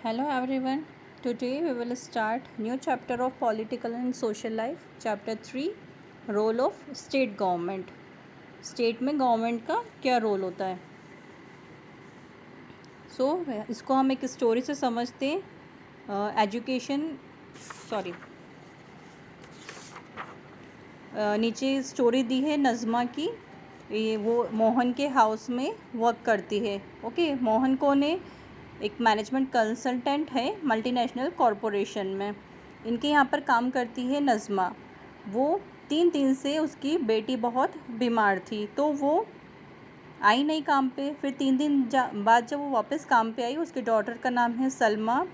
Hello everyone. Today we will start new chapter of political and social life. Chapter 3 Role of State Government. State में government का क्या role होता है. इसको हम एक स्टोरी से समझते हैं. एजुकेशन नीचे स्टोरी दी है नज़मा की. वो मोहन के हाउस में वर्क करती है. ओके, मोहन को ने एक मैनेजमेंट कंसल्टेंट है मल्टीनेशनल कॉरपोरेशन में. इनके यहाँ पर काम करती है नज़मा. वो 3 दिन से उसकी बेटी बहुत बीमार थी तो वो आई नहीं काम पे. फिर 3 दिन बाद जब वो वापस काम पे आई, उसके डॉटर का नाम है सलमा.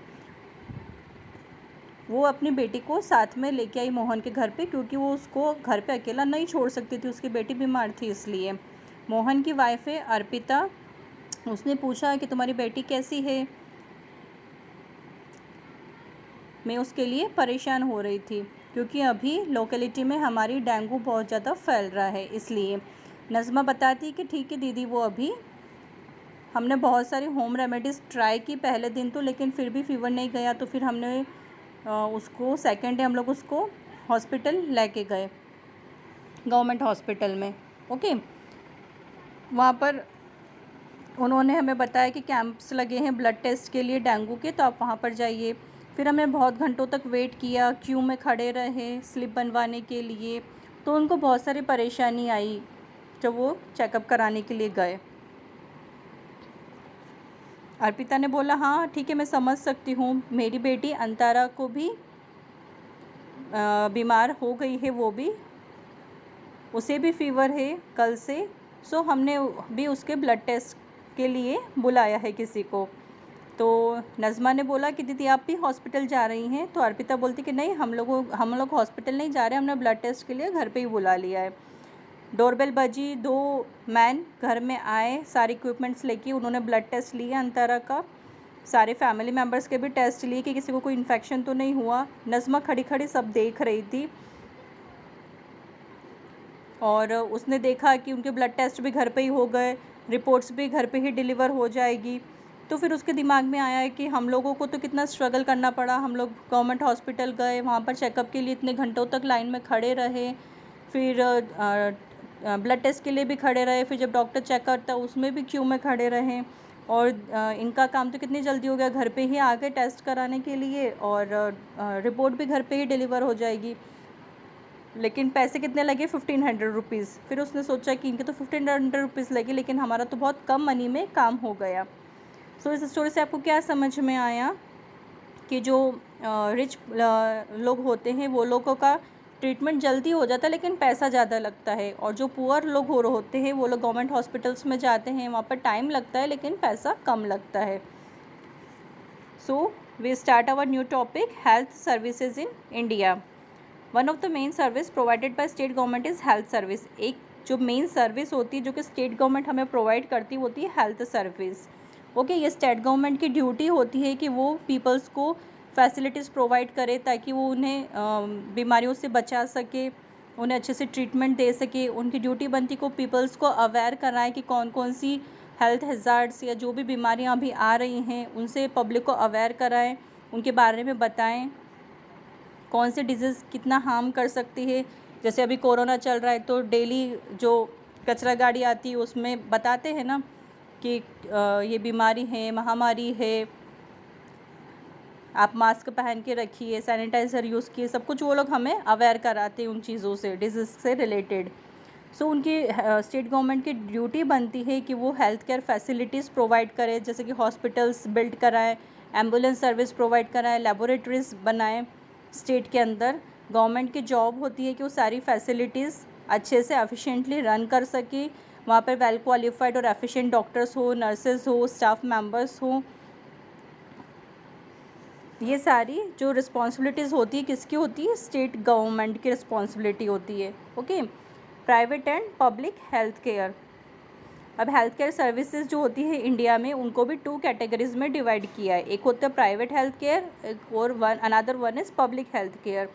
वो अपनी बेटी को साथ में लेके आई मोहन के घर पे, क्योंकि वो उसको घर पे अकेला नहीं छोड़ सकती थी, उसकी बेटी बीमार थी इसलिए. मोहन की वाइफ है अर्पिता. उसने पूछा कि तुम्हारी बेटी कैसी है. मैं उसके लिए परेशान हो रही थी क्योंकि अभी लोकेलिटी में हमारी डेंगू बहुत ज़्यादा फैल रहा है. इसलिए नज़मा बताती कि ठीक है दीदी, वो अभी हमने बहुत सारी होम रेमेडीज़ ट्राई की पहले दिन तो, लेकिन फिर भी फीवर नहीं गया. तो फिर हमने उसको सेकेंड डे हम लोग उसको हॉस्पिटल लेके गए, गवर्नमेंट हॉस्पिटल में. ओके, वहाँ पर उन्होंने हमें बताया कि कैंप्स लगे हैं ब्लड टेस्ट के लिए डेंगू के, तो आप वहाँ पर जाइए. फिर हमने बहुत घंटों तक वेट किया, क्यू में खड़े रहे स्लिप बनवाने के लिए. तो उनको बहुत सारी परेशानी आई जब वो चेकअप कराने के लिए गए. अर्पिता ने बोला हाँ ठीक है, मैं समझ सकती हूँ, मेरी बेटी अंतारा को भी बीमार हो गई है, वो भी उसे भी फीवर है कल से. सो हमने भी उसके ब्लड टेस्ट के लिए बुलाया है किसी को. तो नज़मा ने बोला कि दीदी आप भी हॉस्पिटल जा रही हैं. तो अर्पिता बोलती कि नहीं, हम लोग हॉस्पिटल नहीं जा रहे, हमने ब्लड टेस्ट के लिए घर पे ही बुला लिया है. डोरबेल बजी, 2 मैन घर में आए सारे इक्विपमेंट्स लेके. उन्होंने ब्लड टेस्ट लिया अंतरा का, सारे फैमिली मेम्बर्स के भी टेस्ट लिए कि किसी को कोई इन्फेक्शन तो नहीं हुआ. नज़मा खड़ी खड़ी सब देख रही थी और उसने देखा कि उनके ब्लड टेस्ट भी घर पे ही हो गए, रिपोर्ट्स भी घर पे ही डिलीवर हो जाएगी. तो फिर उसके दिमाग में आया है कि हम लोगों को तो कितना स्ट्रगल करना पड़ा. हम लोग गवर्नमेंट हॉस्पिटल गए, वहाँ पर चेकअप के लिए इतने घंटों तक लाइन में खड़े रहे, फिर ब्लड टेस्ट के लिए भी खड़े रहे, फिर जब डॉक्टर चेक करता उसमें भी क्यू में खड़े रहे. और इनका काम तो कितनी जल्दी हो गया, घर पे ही आ गए टेस्ट कराने के लिए और रिपोर्ट भी घर पे ही डिलीवर हो जाएगी. लेकिन पैसे कितने लगे, 1500 रुपीज़. फिर उसने सोचा कि इनके तो 1500 रुपीज़ लगे, लेकिन हमारा तो बहुत कम मनी में काम हो गया. सो इस स्टोरी से आपको क्या समझ में आया कि जो रिच लोग होते हैं वो लोगों का ट्रीटमेंट जल्दी हो जाता है लेकिन पैसा ज़्यादा लगता है, और जो पुअर लोग होते हैं वो लोग गवर्नमेंट हॉस्पिटल्स में जाते हैं, वहाँ पर टाइम लगता है लेकिन पैसा कम लगता है. So we start our new topic, health services in India. One of the main service provided by state government is health service. एक जो मेन सर्विस होती है जो कि स्टेट गवर्नमेंट हमें प्रोवाइड करती होती है हेल्थ सर्विस. ओके, ये स्टेट गवर्नमेंट की ड्यूटी होती है कि वो पीपल्स को फैसिलिटीज़ प्रोवाइड करे ताकि वो उन्हें बीमारियों से बचा सके, उन्हें अच्छे से ट्रीटमेंट दे सके. उनकी ड्यूटी बनती को पीपल्स को अवेयर कराएं कि कौन कौन सी हेल्थ हैज़ार्ड्स या जो भी बीमारियां अभी आ रही हैं उनसे पब्लिक को अवेयर कराएं, उनके बारे में बताएं कौन से डिजीज़ कितना हार्म कर सकती है. जैसे अभी कोरोना चल रहा है तो डेली जो कचरा गाड़ी आती है उसमें बताते हैं ना कि ये बीमारी है, महामारी है, आप मास्क पहन के रखिए, सैनिटाइज़र यूज़ किए, सब कुछ वो लोग हमें अवेयर कराते हैं उन चीज़ों से, डिजीज़ से रिलेटेड. सो उनकी स्टेट गवर्नमेंट की ड्यूटी बनती है कि वो हेल्थ केयर फैसिलिटीज़ प्रोवाइड करें, जैसे कि हॉस्पिटल्स बिल्ड कराएं, एम्बुलेंस सर्विस प्रोवाइड कराएं, लेबोरेटरीज़ बनाएं स्टेट के अंदर. गवर्नमेंट की जॉब होती है कि वो सारी फैसिलिटीज़ अच्छे से एफिशिएंटली रन कर सके, वहाँ पर वेल क्वालिफाइड और एफिशिएंट डॉक्टर्स हो, नर्सेज हो, स्टाफ मेंबर्स हो. ये सारी जो रिस्पॉन्सिबिलिटीज़ होती है किसकी होती है, स्टेट गवर्नमेंट की रिस्पॉन्सिबिलिटी होती है. Okay, private and public health care. अब हेल्थ केयर सर्विसेज जो होती है इंडिया में उनको भी 2 कैटेगरीज़ में डिवाइड किया है. एक होता है प्राइवेट हेल्थ केयर और another one is public health care.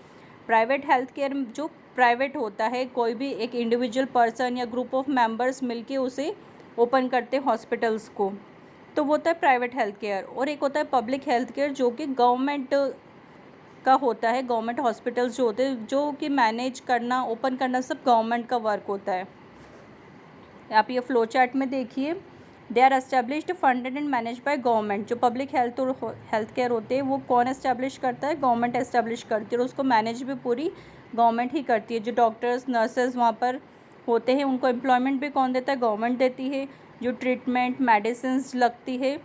Private health care जो प्राइवेट होता है, कोई भी एक इंडिविजुअल पर्सन या ग्रुप ऑफ मेंबर्स मिलके उसे ओपन करते हैं हॉस्पिटल्स को. तो वो होता है प्राइवेट हेल्थ केयर, और एक होता है पब्लिक हेल्थ केयर जो कि गवर्नमेंट का होता है। गवर्नमेंट हॉस्पिटल्स जो होते हैं, जो कि मैनेज करना, ओपन करना, सब गवर्नमेंट का वर्क होता है। आप ये फ्लो चार्ट में देखिए, they are established, funded and manage by government. जो पब्लिक हेल्थ और हेल्थ केयर होते हैं वो कौन एस्टेब्लिश करता है? गवर्नमेंट एस्टेब्लिश करती है, और उसको मैनेज भी पूरी गवर्नमेंट ही करती है। जो डॉक्टर्स नर्सेज वहाँ पर होते हैं उनको एम्प्लॉयमेंट भी कौन देता है? गवर्नमेंट देती है। जो ट्रीटमेंट मेडिसिन लगती है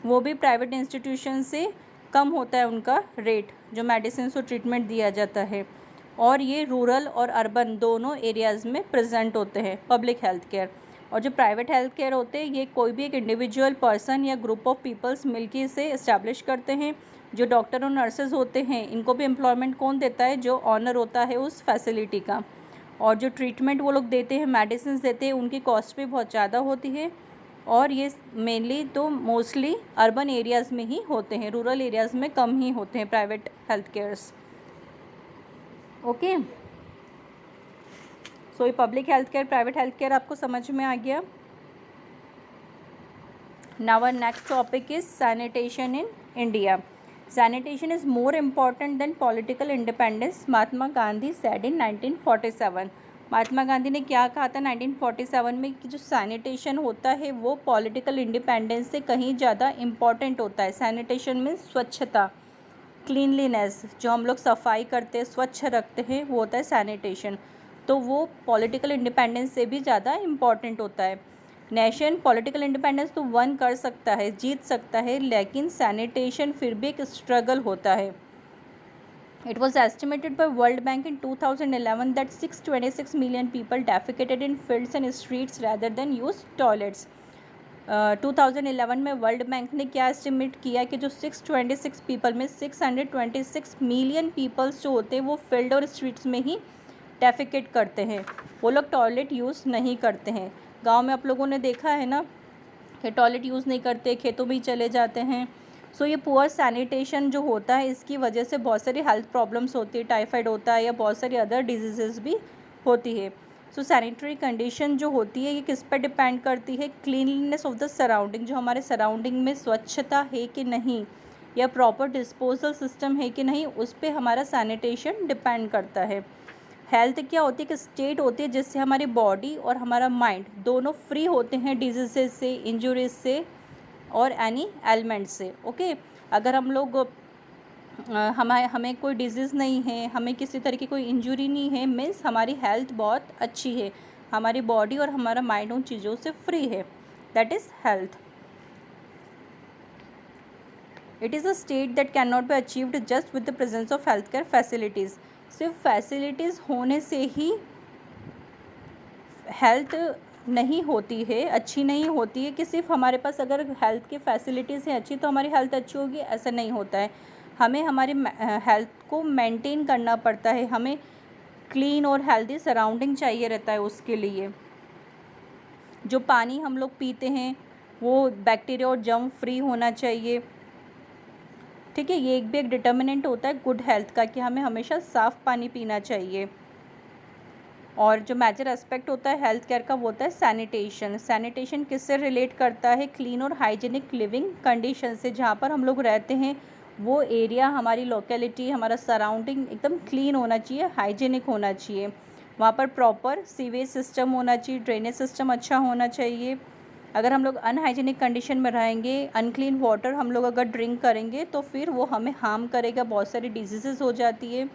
वो भी प्राइवेट इंस्टीट्यूशन से कम होता है उनका रेट, जो मेडिसिन और ट्रीटमेंट दिया जाता है। और ये रूरल और अर्बन दोनों एरियाज़ में प्रेजेंट होते हैं पब्लिक हेल्थ केयर। और जो प्राइवेट हेल्थ केयर होते हैं ये कोई भी एक इंडिविजुअल पर्सन या ग्रुप ऑफ पीपल्स मिलकर इसे इस्टेब्लिश करते हैं। जो डॉक्टर और नर्सेज होते हैं इनको भी एम्प्लॉयमेंट कौन देता है? जो ऑनर होता है उस फैसिलिटी का। और जो ट्रीटमेंट वो लोग देते हैं, मेडिसिन देते हैं, उनकी कॉस्ट भी बहुत ज़्यादा होती है। और ये मेनली तो मोस्टली अर्बन एरियाज़ में ही होते हैं, रूरल एरियाज़ में कम ही होते हैं private health cares. Okay, so ये public health care, private health care आपको समझ में आ गया। Now our next topic is sanitation in India. Sanitation is more important than political independence, Mahatma Gandhi said in 1947। Mahatma Gandhi ने क्या कहा था 1947 में? कि जो सैनिटेशन होता है वो पॉलिटिकल इंडिपेंडेंस से कहीं ज़्यादा इम्पॉर्टेंट होता है। सैनिटेशन में स्वच्छता, क्लीनलीनेस, जो हम लोग सफाई करते हैं, स्वच्छ रखते हैं, वो होता है सैनिटेशन। तो वो पॉलिटिकल इंडिपेंडेंस से भी ज़्यादा इम्पॉर्टेंट होता है। नेशन पॉलिटिकल इंडिपेंडेंस तो वन कर सकता है, जीत सकता है, लेकिन सैनिटेशन फिर भी एक स्ट्रगल होता है। It was estimated by World Bank in 2011 that 626 million people defecated in fields and streets rather than used toilets. 2011 में वर्ल्ड बैंक ने क्या एस्टिमेट किया कि जो 626 पीपल में 626 मिलियन पीपल्स जो होते हैं वो फील्ड और स्ट्रीट्स में ही डेफिकेट करते हैं, वो लोग टॉयलेट यूज़ नहीं करते हैं। गांव में आप लोगों ने देखा है ना कि टॉयलेट यूज़ नहीं करते, खेतों में ही चले जाते हैं। सो ये पुअर सैनिटेशन जो होता है इसकी वजह से बहुत सारी हेल्थ प्रॉब्लम्स होती है, टाइफाइड होता है या बहुत सारी अदर डिजीज़ेस भी होती है। सो सैनिटरी कंडीशन जो होती है ये किस पर डिपेंड करती है? क्लीनलीनेस ऑफ द सराउंडिंग, जो हमारे सराउंडिंग में स्वच्छता है कि नहीं या प्रॉपर डिस्पोजल सिस्टम है कि नहीं, उस पर हमारा सैनिटेशन डिपेंड करता है। हेल्थ क्या होती है? कि स्टेट होती है जिससे हमारी बॉडी और हमारा माइंड दोनों फ्री होते हैं डिजीज़ से, इंजरीज से और एनी एलिमेंट से। ओके, अगर हम लोग हमें कोई डिजीज़ नहीं है, हमें किसी तरह की कोई इंजरी नहीं है, मीन्स हमारी हेल्थ बहुत अच्छी है, हमारी बॉडी और हमारा माइंड उन चीज़ों से फ्री है, that is health. It is a state that can not be achieved just with the presence of health care facilities. सिर्फ फैसिलिटीज़ होने से ही हेल्थ नहीं होती है, अच्छी नहीं होती है। कि सिर्फ हमारे पास अगर हेल्थ की फैसिलिटीज़ हैं अच्छी तो हमारी हेल्थ अच्छी होगी, ऐसा नहीं होता है। हमें हमारी हेल्थ को मेंटेन करना पड़ता है, हमें क्लीन और हेल्दी सराउंडिंग चाहिए रहता है उसके लिए। जो पानी हम लोग पीते हैं वो बैक्टीरिया और जर्म फ्री होना चाहिए, ठीक है। ये एक डिटर्मिनेंट होता है गुड हेल्थ का कि हमें हमेशा साफ़ पानी पीना चाहिए। और जो मेजर एस्पेक्ट होता है हेल्थ केयर का वो होता है सैनिटेशन। सैनिटेशन किससे रिलेट करता है? क्लीन और हाइजीनिक लिविंग कंडीशन से। जहाँ पर हम लोग रहते हैं वो एरिया, हमारी लोकेलिटी, हमारा सराउंडिंग एकदम क्लीन होना चाहिए, हाइजीनिक होना चाहिए। वहाँ पर प्रॉपर सीवेज सिस्टम होना चाहिए, ड्रेनेज सिस्टम अच्छा होना चाहिए। अगर हम लोग अनहाइजीनिक कंडीशन में रहेंगे, अनक्लीन वाटर हम लोग अगर ड्रिंक करेंगे तो फिर वो हमें हार्म करेगा, बहुत सारी डिजीज़ेस हो जाती है।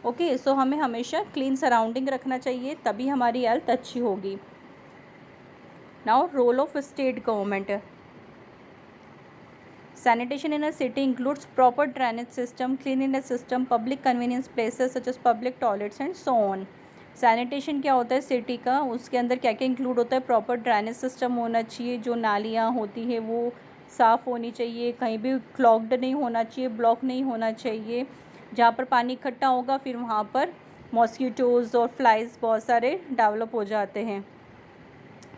ओके, सो हमें हमेशा क्लीन सराउंडिंग रखना चाहिए, तभी हमारी हेल्थ अच्छी होगी। Now role of state government. Sanitation in a city includes proper drainage system, cleanliness system, public convenience places such as public toilets and so on. Sanitation क्या होता है सिटी का, उसके अंदर क्या क्या इंक्लूड होता है? प्रॉपर ड्रेनेज सिस्टम होना चाहिए, जो नालियाँ होती है वो साफ़ होनी चाहिए, कहीं भी क्लॉग्ड नहीं होना चाहिए, ब्लॉक नहीं होना चाहिए। जहाँ पर पानी इकट्ठा होगा फिर वहाँ पर मॉस्किटोज़ और फ्लाइज बहुत सारे डेवलप हो जाते हैं।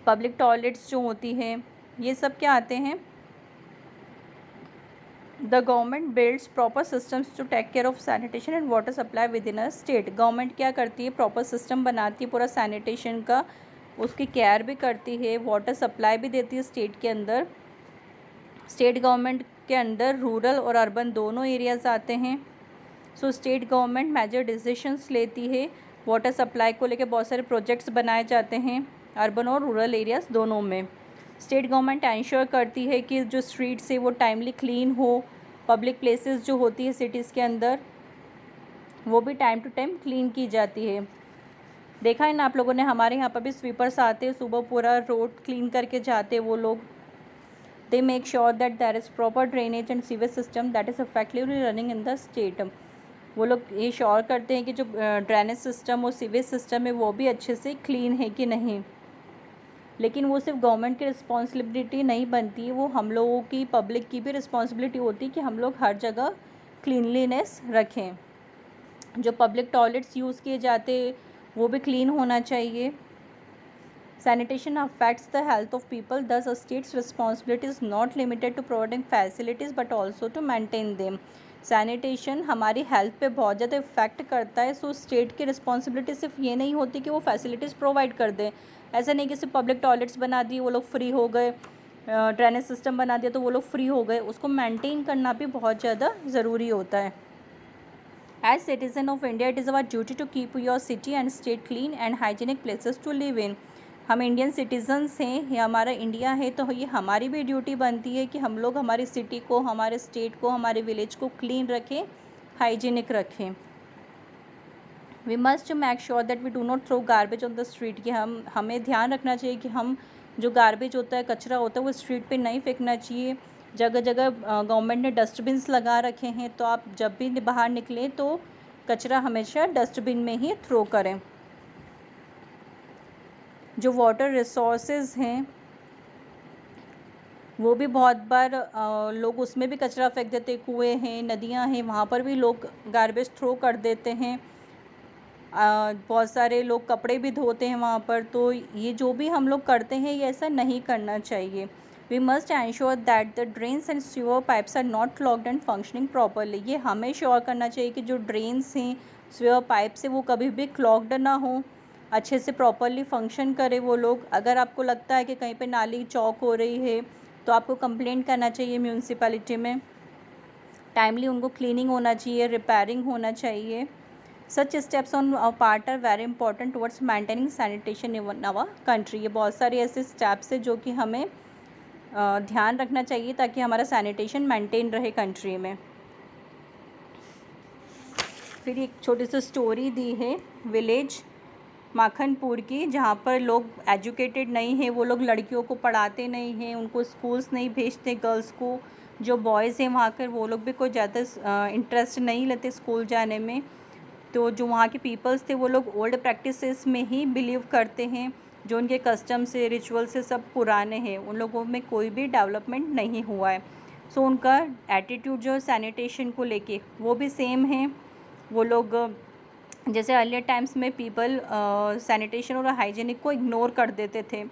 पब्लिक टॉयलेट्स जो होती हैं ये सब क्या आते हैं? The government builds proper systems to take care of sanitation and water supply within a state. Government क्या करती है? प्रॉपर सिस्टम बनाती है पूरा सैनिटेशन का, उसकी केयर भी करती है, वाटर सप्लाई भी देती है स्टेट के अंदर। स्टेट गवर्नमेंट के अंडर रूरल और अर्बन दोनों एरियाज़ आते हैं। सो स्टेट गवर्नमेंट मेजर डिसीशंस लेती है। वाटर सप्लाई को लेकर बहुत सारे प्रोजेक्ट्स बनाए जाते हैं अर्बन और रूरल एरियाज़ दोनों में। स्टेट गवर्नमेंट इंश्योर करती है कि जो स्ट्रीट्स है वो टाइमली क्लीन हो, पब्लिक प्लेसेस जो होती है सिटीज़ के अंदर वो भी टाइम टू टाइम क्लीन की जाती है। देखा है ना आप लोगों ने, हमारे यहाँ पर भी स्वीपर्स आते हैं, सुबह पूरा रोड क्लीन करके जाते हैं वो लोग। They make sure that there is proper drainage and sewage system that is effectively running in the state. वो लोग ये श्योर करते हैं कि जो ड्रेनेज सिस्टम और सीवेज सिस्टम है वो भी अच्छे से क्लीन है कि नहीं। लेकिन वो सिर्फ गवर्नमेंट की रिस्पॉन्सिबिलिटी नहीं बनती है, वो हम लोगों की, पब्लिक की भी रिस्पॉन्सिबिलिटी होती है कि हम लोग हर जगह क्लीनलीनेस रखें। जो पब्लिक टॉयलेट्स यूज़ किए जाते वो भी क्लीन होना चाहिए। Sanitation affects the health of people, thus a state's responsibility is not limited to providing facilities but also to maintain them. Sanitation हमारी हेल्थ पे बहुत ज़्यादा इफेक्ट करता है। सो स्टेट की रिस्पॉन्सिबिलिटी सिर्फ ये नहीं होती कि वो फैसिलिटीज़ प्रोवाइड कर दें। ऐसा नहीं कि सिर्फ पब्लिक टॉयलेट्स बना दिए वो लोग फ्री हो गए, ड्रेनेज सिस्टम बना दिया तो वो लोग फ्री हो गए। उसको मेंटेन करना भी बहुत ज़्यादा ज़रूरी होता है। As citizen of India, it is our duty to keep your city and state clean and hygienic places to live in. हम इंडियन सिटीजन्स हैं, ये हमारा इंडिया है, तो ये हमारी भी ड्यूटी बनती है कि हम लोग हमारी सिटी को, हमारे स्टेट को, हमारे विलेज को क्लीन रखें, हाइजीनिक रखें। We must make sure that we do not throw garbage on the street. कि हमें ध्यान रखना चाहिए कि हम जो गार्बेज होता है, कचरा होता है, वो स्ट्रीट पे नहीं फेंकना चाहिए। जगह जगह गवर्नमेंट ने डस्टबिन्स लगा रखे हैं, तो आप जब भी बाहर निकलें तो कचरा हमेशा डस्टबिन में ही थ्रो करें। जो वाटर रिसोर्सेज हैं वो भी बहुत बार लोग उसमें भी कचरा फेंक देते हैं। कुएँ हैं, नदियाँ हैं, वहाँ पर भी लोग गार्बेज थ्रो कर देते हैं। बहुत सारे लोग कपड़े भी धोते हैं वहाँ पर। तो ये जो भी हम लोग करते हैं ये ऐसा नहीं करना चाहिए। We must ensure that the drains and sewer pipes are not clogged and functioning properly. ये हमें श्योर करना चाहिए कि जो ड्रेन्स हैं, सीवर पाइप्स हैं, वो कभी भी क्लॉग्ड ना हो, अच्छे से प्रॉपरली फंक्शन करे वो लोग। अगर आपको लगता है कि कहीं पे नाली चौक हो रही है तो आपको कंप्लेंट करना चाहिए म्यूनसिपैलिटी में। टाइमली उनको क्लीनिंग होना चाहिए, रिपेयरिंग होना चाहिए। Such steps on part are very important towards maintaining sanitation in our country. ये बहुत सारे ऐसे स्टेप्स हैं जो कि हमें ध्यान रखना चाहिए ताकि हमारा सैनिटेशन मेंटेन रहे कंट्री में। फिर एक छोटी सी स्टोरी दी है विलेज माखनपुर की, जहाँ पर लोग एजुकेटेड नहीं हैं, वो लोग लड़कियों को पढ़ाते नहीं हैं, उनको स्कूल्स नहीं भेजते गर्ल्स को। जो बॉयज़ हैं वहाँ कर वो लोग भी कोई ज़्यादा इंटरेस्ट नहीं लेते स्कूल जाने में। तो जो वहाँ के पीपल्स थे वो लोग ओल्ड प्रैक्टिसेस में ही बिलीव करते हैं। जो उनके कस्टम से, रिचुअल से सब पुराने हैं, उन लोगों में कोई भी डेवलपमेंट नहीं हुआ है। सो उनका एटीट्यूड जो सैनिटेशन को लेके वो भी सेम है। वो लोग जैसे अर्लियर टाइम्स में पीपल सैनिटेशन और हाइजीनिक को इग्नोर कर देते थे।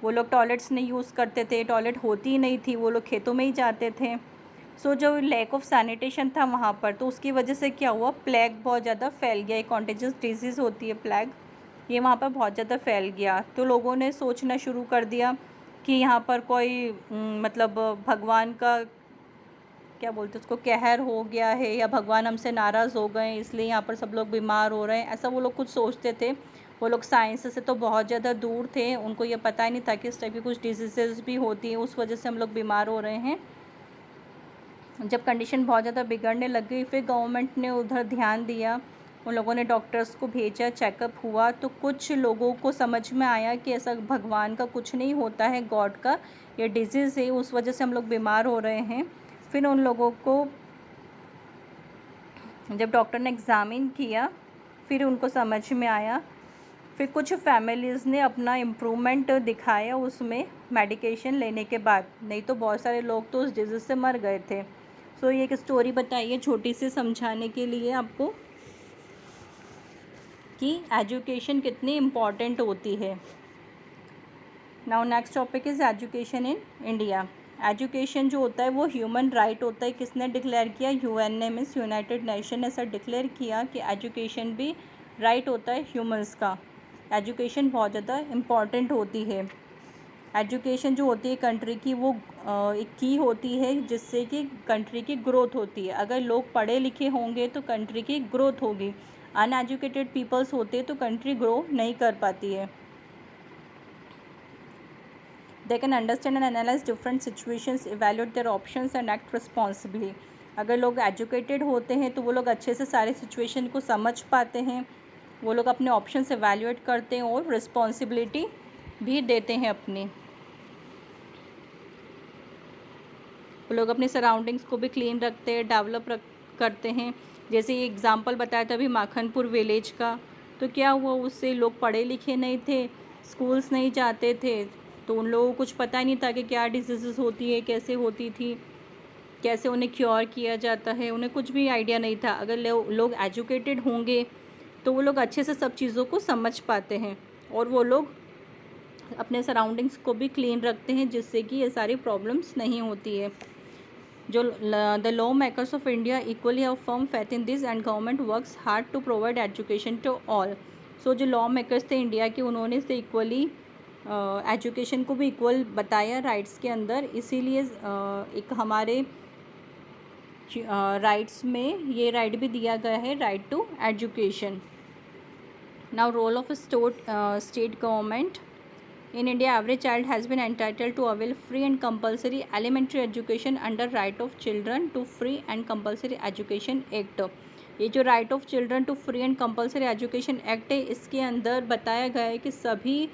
वो लोग टॉयलेट्स नहीं यूज़ करते थे, टॉयलेट होती ही नहीं थी, वो लोग खेतों में ही जाते थे। सो जो लैक ऑफ सैनिटेशन था वहाँ पर, तो उसकी वजह से क्या हुआ, प्लेग बहुत ज़्यादा फैल गया। एक कॉन्टेजियस डिजीज़ होती है प्लेग, ये वहाँ पर बहुत ज़्यादा फैल गया। तो लोगों ने सोचना शुरू कर दिया कि यहाँ पर कोई मतलब भगवान का क्या बोलते हैं उसको, कहर हो गया है, या भगवान हमसे नाराज़ हो गए इसलिए यहाँ पर सब लोग बीमार हो रहे हैं, ऐसा वो लोग कुछ सोचते थे। वो लोग साइंस से तो बहुत ज़्यादा दूर थे, उनको ये पता ही नहीं था कि इस टाइप की कुछ डिजीज़ेज़ भी होती हैं, उस वजह से हम लोग बीमार हो रहे हैं। जब कंडीशन बहुत ज़्यादा बिगड़ने लग गई, फिर गवर्नमेंट ने उधर ध्यान दिया, उन लोगों ने डॉक्टर्स को भेजा, चेकअप हुआ, तो कुछ लोगों को समझ में आया कि ऐसा भगवान का कुछ नहीं होता है, गॉड का ये डिजीज़ है, उस वजह से हम लोग बीमार हो रहे हैं। फिर उन लोगों को जब डॉक्टर ने एग्ज़ामिन किया फिर उनको समझ में आया। फिर कुछ फैमिलीज़ ने अपना इम्प्रूवमेंट दिखाया उसमें मेडिकेशन लेने के बाद, नहीं तो बहुत सारे लोग तो उस डिजीज़ से मर गए थे। सो ये एक स्टोरी बताइए छोटी सी समझाने के लिए आपको कि एजुकेशन कितनी इम्पॉर्टेंट होती है। Now next topic is education in India. Education जो होता है वो ह्यूमन राइट होता है। किसने डिक्लेयर किया, यूएन ने, मीन्स यूनाइटेड नेशन ने ऐसा डिक्लेयर किया कि एजुकेशन भी राइट होता है ह्यूमंस का। एजुकेशन बहुत ज़्यादा इम्पॉर्टेंट होती है। एजुकेशन जो होती है कंट्री की, वो एक की होती है जिससे कि कंट्री की ग्रोथ होती है। अगर लोग पढ़े लिखे होंगे तो कंट्री की ग्रोथ होगी। अनएजुकेटेड पीपल्स होते तो कंट्री ग्रो नहीं कर पाती है। They can understand and analyze different situations, evaluate their options and act responsibly. अगर लोग एजुकेटेड होते हैं तो वो लोग अच्छे से सारे सिचुएशन को समझ पाते हैं, वो लोग अपने ऑप्शंस एवेल्यूएट करते हैं और रिस्पॉन्सिबिलिटी भी देते हैं अपनी। वो लोग अपने सराउंडिंग्स को भी क्लीन रखते हैं, डेवलप करते हैं। जैसे ये एग्ज़ाम्पल बताया था अभी माखनपुर विलेज का, तो क्या हुआ, उससे लोग पढ़े लिखे नहीं थे, स्कूल्स नहीं जाते थे, तो उन लोगों को कुछ पता ही नहीं था कि क्या डिजीज़ होती है, कैसे होती थी, कैसे उन्हें क्योर किया जाता है, उन्हें कुछ भी आइडिया नहीं था। अगर लोग एजुकेटेड होंगे तो वो लोग अच्छे से सब चीज़ों को समझ पाते हैं और वो लोग अपने सराउंडिंग्स को भी क्लीन रखते हैं, जिससे कि ये सारी प्रॉब्लम्स नहीं होती है। जो the law makers of India equally have firm faith in this and government works hard to provide education to all. So जो लॉ मेकर्स थे इंडिया के, उन्होंने इसे इक्वली एजुकेशन को भी इक्वल बताया राइट्स के अंदर, इसीलिए एक हमारे राइट्स में ये राइट भी दिया गया है, right to education. Now role of state government in India, every child has been entitled to avail free and compulsory elementary education under right of children to free and compulsory education act। ये जो right of children to free and compulsory education act है, इसके अंदर बताया गया है कि सभी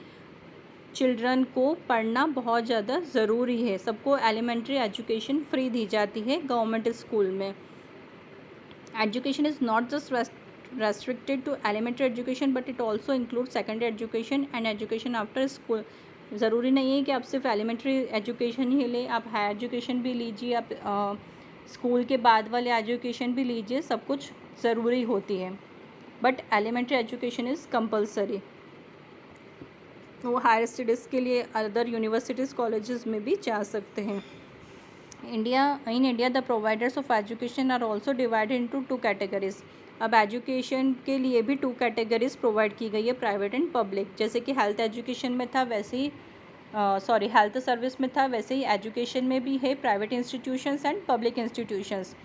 चिल्ड्रन को पढ़ना बहुत ज़्यादा ज़रूरी है। सबको एलिमेंट्री एजुकेशन फ्री दी जाती है गवर्नमेंट स्कूल में। Education is not just restricted to elementary education but it also includes secondary education and education after school। ज़रूरी नहीं है कि आप सिर्फ एलिमेंट्री एजुकेशन ही लें, आप हायर एजुकेशन भी लीजिए, आप स्कूल के बाद वाले एजुकेशन भी लीजिए, सब कुछ ज़रूरी होती है, but elementary education is compulsory. वो हायर स्टडीज़ के लिए अदर यूनिवर्सिटीज़ कॉलेजेस में भी जा सकते हैं। In India the providers of education are also divided into 2 categories. अब एजुकेशन के लिए भी 2 कैटेगरीज प्रोवाइड की गई है, प्राइवेट एंड पब्लिक। जैसे कि हेल्थ एजुकेशन में था वैसे ही हेल्थ सर्विस में था, वैसे ही एजुकेशन में भी है, private institutions and public institutions.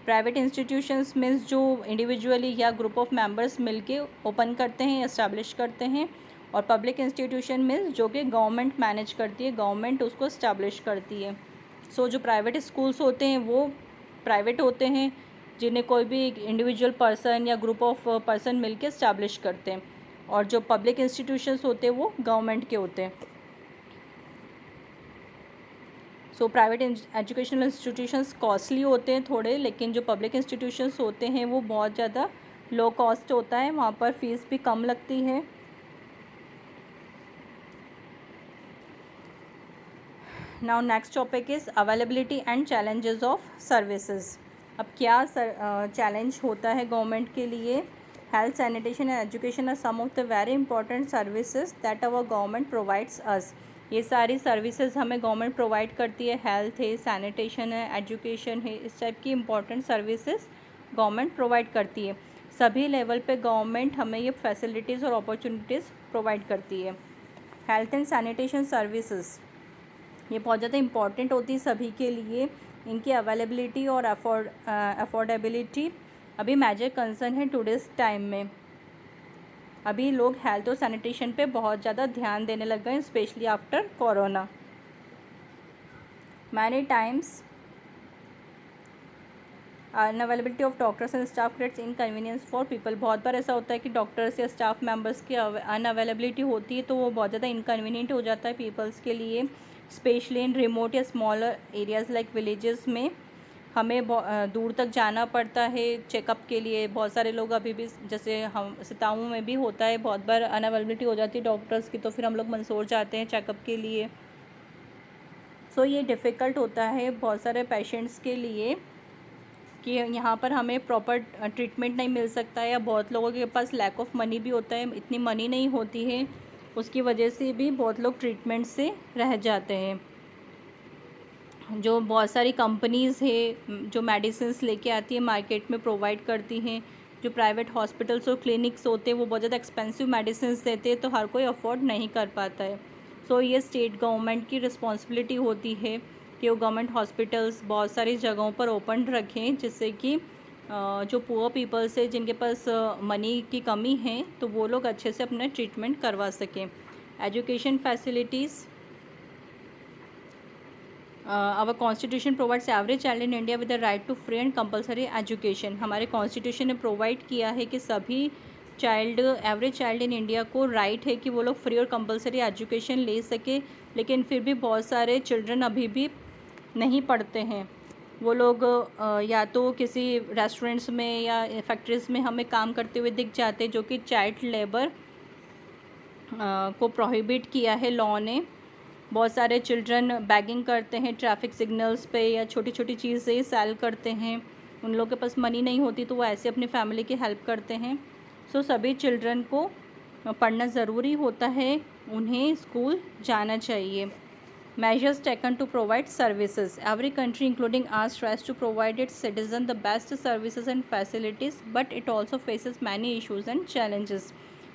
Private institutions means जो इंडिविजुअली या ग्रुप ऑफ मेंबर्स मिलके ओपन करते हैं, एस्टैब्लिश करते हैं, और पब्लिक इंस्टीट्यूशन मीन्स जो कि गवर्नमेंट मैनेज करती है, गवर्नमेंट उसको एस्टैब्लिश करती है। सो जो प्राइवेट स्कूल्स होते हैं वो प्राइवेट होते हैं, जिन्हें कोई भी इंडिविजुअल पर्सन या ग्रुप ऑफ पर्सन मिलके एस्टैब्लिश करते हैं, और जो पब्लिक इंस्टीट्यूशंस होते हैं वो गवर्नमेंट के होते हैं। So private educational institutions costly होते हैं थोड़े, लेकिन जो पब्लिक इंस्टीट्यूशंस होते हैं वो बहुत ज़्यादा लो कॉस्ट होता है, वहाँ पर फीस भी कम लगती है। Now next topic is availability and challenges of services. अब क्या चैलेंज होता है गवर्नमेंट के लिए? Health, sanitation and education are some of the very important services that our government provides us. ये सारी सर्विसेज हमें गवर्नमेंट प्रोवाइड करती है। हेल्थ है, सैनिटेशन है, एजुकेशन है, इस टाइप की इंपॉर्टेंट सर्विसेज गवर्नमेंट प्रोवाइड करती है। सभी लेवल पे गवर्नमेंट हमें ये फैसिलिटीज़ और अपॉर्चुनिटीज़ प्रोवाइड करती है। हेल्थ एंड सैनिटेशन सर्विसेज ये बहुत ज़्यादा इम्पॉर्टेंट होती है सभी के लिए। इनकी अवेलेबिलिटी और अफोर्डेबिलिटी अभी मेजर कंसर्न है टुडेज़ टाइम में। अभी लोग हेल्थ और सैनिटेशन पे बहुत ज़्यादा ध्यान देने लग गए, specially after corona. Many times unavailability of doctors and staff creates inconvenience for people. बहुत बार ऐसा होता है कि डॉक्टर्स या स्टाफ मेंबर्स की अनअवेलेबिलिटी होती है, तो वो बहुत ज़्यादा इनकन्वीनियंट हो जाता है पीपल्स के लिए, स्पेशली इन रिमोट या स्मॉलर एरियाज़ लाइक विलेजेस में। हमें दूर तक जाना पड़ता है चेकअप के लिए। बहुत सारे लोग अभी भी, जैसे हम सिताऊं में भी होता है, बहुत बार अनअवेलेबिलिटी हो जाती है डॉक्टर्स की, तो फिर हम लोग मंदसौर जाते हैं चेकअप के लिए। सो ये डिफ़िकल्ट होता है बहुत सारे पेशेंट्स के लिए कि यहाँ पर हमें प्रॉपर ट्रीटमेंट नहीं मिल सकता है, या बहुत लोगों के पास लैक ऑफ मनी भी होता है, इतनी मनी नहीं होती है, उसकी वजह से भी बहुत लोग ट्रीटमेंट से रह जाते हैं। जो बहुत सारी कंपनीज़ है जो मेडिसिन्स लेके आती है मार्केट में प्रोवाइड करती हैं, जो प्राइवेट हॉस्पिटल्स और क्लिनिक्स होते हैं वो बहुत ज़्यादा एक्सपेंसिव मेडिसिन देते हैं, तो हर कोई अफोर्ड नहीं कर पाता है। सो ये स्टेट गवर्नमेंट की रिस्पॉन्सिबिलिटी होती है कि वो गवर्नमेंट हॉस्पिटल्स बहुत सारी जगहों पर ओपन रखें, जिससे कि जो पुअर पीपल्स है जिनके पास मनी की कमी है, तो वो लोग अच्छे से अपना ट्रीटमेंट करवा सकें। Education facilities, our constitution provides every child in India with the right to free and compulsory education. हमारे कॉन्स्टिट्यूशन ने प्रोवाइड किया है कि सभी एवरी चाइल्ड इन इंडिया को राइट है कि वो लोग फ्री और कंपलसरी एजुकेशन ले सके, लेकिन फिर भी बहुत सारे चिल्ड्रन अभी भी नहीं पढ़ते हैं। वो लोग या तो किसी रेस्टोरेंट्स में या फैक्ट्रीज़ में हमें काम करते हुए दिख जाते हैं, जो कि चाइल्ड लेबर को प्रोहिबिट किया है लॉ ने। बहुत सारे चिल्ड्रन बैगिंग करते हैं ट्रैफिक सिग्नल्स पे या छोटी छोटी चीज़ें सेल करते हैं। उन लोगों के पास मनी नहीं होती तो वो ऐसे अपनी फैमिली की हेल्प करते हैं। सो सभी चिल्ड्रन को पढ़ना ज़रूरी होता है, उन्हें स्कूल जाना चाहिए। Measures taken to provide services. Every country, including ours, tries to provide its citizens the best services and facilities, but it also faces many issues and challenges.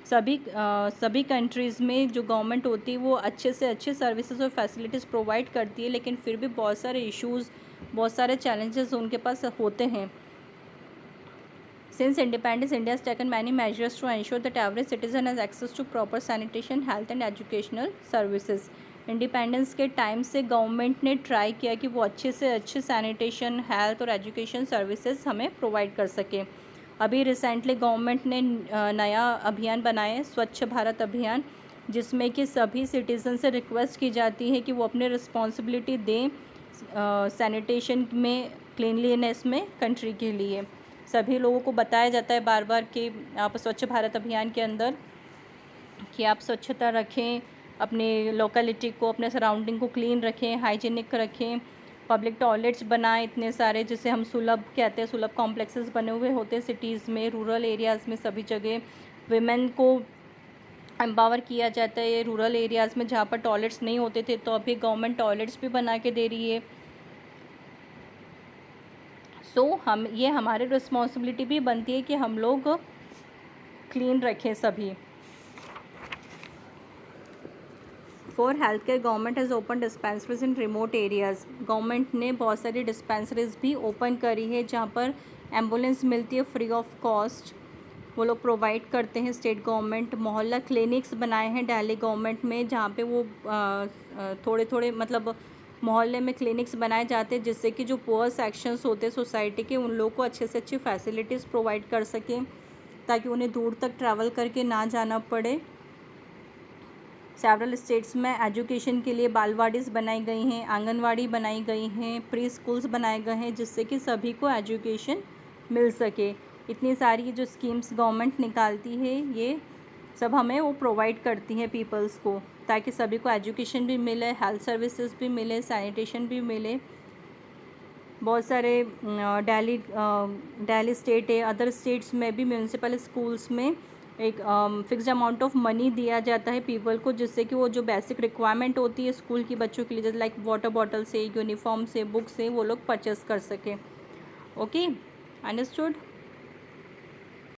सभी कंट्रीज़ में जो गवर्नमेंट होती है वो अच्छे से अच्छे सर्विसेज और फैसिलिटीज़ प्रोवाइड करती है, लेकिन फिर भी बहुत सारे इश्यूज़, बहुत सारे चैलेंजेस उनके पास होते हैं। Since independence, India has taken many measures to ensure that every citizen has access to proper sanitation, health and educational services. Independence के टाइम से गवर्नमेंट ने ट्राई किया कि वो अच्छे से अच्छे सैनिटेशन, हेल्थ और एजुकेशन सर्विसेज हमें प्रोवाइड कर सके। अभी रिसेंटली गवर्नमेंट ने नया अभियान बनाया है, स्वच्छ भारत अभियान, जिसमें कि सभी सिटीज़न से रिक्वेस्ट की जाती है कि वो अपनी रिस्पॉन्सिबिलिटी दें सैनिटेशन में, क्लीनलीनेस में कंट्री के लिए। सभी लोगों को बताया जाता है बार बार कि आप स्वच्छ भारत अभियान के अंदर कि आप स्वच्छता रखें, अपने लोकेलिटी को, अपने सराउंडिंग को क्लीन रखें, हाइजीनिक रखें, पब्लिक टॉयलेट्स बनाएं इतने सारे, जिसे हम सुलभ कहते हैं। सुलभ कॉम्प्लेक्सेस बने हुए होते हैं सिटीज़ में, रूरल एरियाज़ में, सभी जगह विमेन को एम्पावर किया जाता है। ये रूरल एरियाज़ में जहाँ पर टॉयलेट्स नहीं होते थे, तो अभी गवर्नमेंट टॉयलेट्स भी बना के दे रही है। सो ये हमारी रिस्पॉन्सिबिलिटी भी बनती है कि हम लोग क्लीन रखें सभी। For health care, government has open dispensaries in remote areas. Government ने बहुत सारी डिस्पेंसरीज भी ओपन करी है जहाँ पर एम्बुलेंस मिलती है फ्री ऑफ कॉस्ट, वो लोग प्रोवाइड करते हैं स्टेट गवर्नमेंट। मोहल्ला क्लिनिक्स बनाए हैं दिल्ली गवर्नमेंट में, जहाँ पे वो थोड़े थोड़े मतलब मोहल्ले में क्लिनिक्स बनाए जाते हैं, जिससे कि जो पुअर सेक्शंस होते हैं सोसाइटी के, उन लोगों को अच्छे से अच्छी फैसिलिटीज़ प्रोवाइड कर सकें, ताकि उन्हें दूर तक ट्रैवल करके ना जाना पड़े। सेवरल स्टेट्स में एजुकेशन के लिए बालवाड़ीज़ बनाई गई हैं, आंगनवाड़ी बनाई गई हैं, प्री स्कूल्स बनाए गए हैं, जिससे कि सभी को एजुकेशन मिल सके। इतनी सारी जो स्कीम्स गवर्नमेंट निकालती है, ये सब हमें वो प्रोवाइड करती हैं पीपल्स को, ताकि सभी को एजुकेशन भी मिले, हेल्थ सर्विसेज भी मिले, सैनिटेशन भी मिले। बहुत सारे दिल्ली स्टेट है, अदर स्टेट्स में भी म्यूनसिपल स्कूल्स में एक फिक्स्ड अमाउंट ऑफ मनी दिया जाता है पीपल को, जिससे कि वो जो बेसिक रिक्वायरमेंट होती है स्कूल की बच्चों के लिए, जैसे लाइक वाटर बॉटल से, यूनिफॉर्म से, बुक से, वो लोग परचेस कर सकें। Okay, understood.